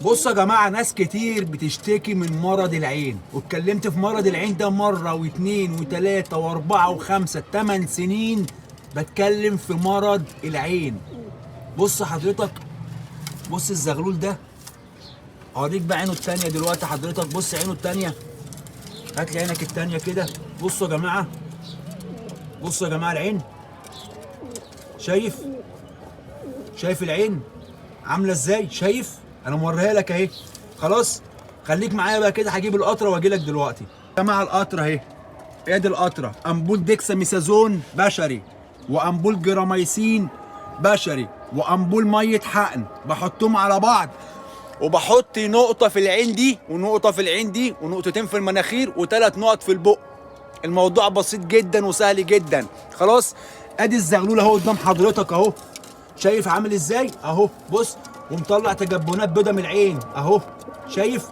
بصوا يا جماعه، ناس كتير بتشتكي من مرض العين، واتكلمت في مرض العين ده مره واثنين وثلاثه واربعه وخمسه 8 سنين بتكلم في مرض العين. بص حضرتك، بص الزغلول ده، اوريك بقى عينه التانيه دلوقتي. حضرتك بص عينه التانيه، هات لي عينك التانيه كده. بصوا يا جماعه، بصوا يا جماعه العين، شايف العين عامله ازاي؟ شايف؟ انا موريها لك اهي. خلاص خليك معايا بقى كده، هجيب القطره واجي لك دلوقتي. يا جماعه القطره اهي، ادي القطره، امبول ديكساميثازون بشري، وامبول جراميسين بشري، وامبول ميه حقن، بحطهم على بعض وبحط نقطه في العين دي ونقطه في العين دي ونقطتين في المناخير وثلاث نقط في البق. الموضوع بسيط جدا وسهل جدا. خلاص ادي الزغلول اهو قدام حضرتك اهو، شايف عامل ازاي اهو؟ بص، ومطلع تجبنات بيضه من العين اهو، شايف؟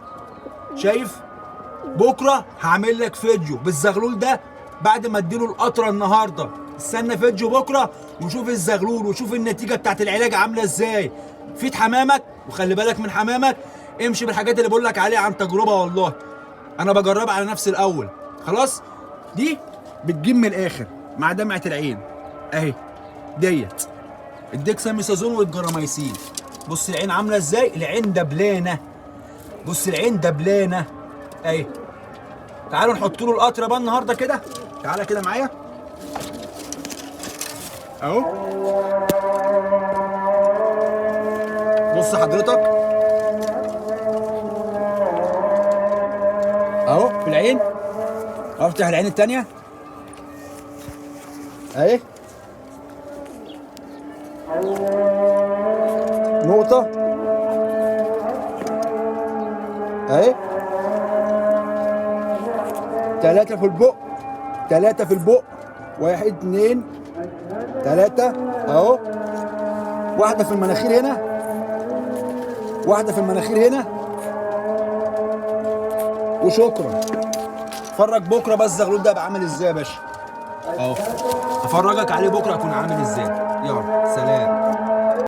بكره هعمل لك فيديو بالزغلول ده بعد ما اديله القطره النهارده. استنى فيديو بكره وشوف الزغلول وشوف النتيجه بتاعت العلاج عامله ازاي. فيد حمامك وخلي بالك من حمامك، امشي بالحاجات اللي بقول لك عليها عن تجربه والله. انا بجربها على نفسي الاول. خلاص دي بتجيب من الاخر مع دمعه العين اهي، ديت الديكساميثازون والجراميسين. بص العين عامله ازاي، العين دبلانه، بص العين دبلانه اهي. تعالوا نحط له القطره بقى النهارده كده، تعالى كده معايا اهو. بص حضرتك اهو في العين، افتح العين التانيه اهي، نقطه اهي، ثلاثة في البق، ثلاثة في البق، واحد اتنين ثلاثة اهو، واحدة في المناخير هنا، واحدة في المناخير هنا، وشكرا. اتفرج بكرة بس الزغلول ده هيبقى عامل ازاي يا باشا اهو، افرجك عليه بكرة هيكون عامل ازاي. يلا سلام.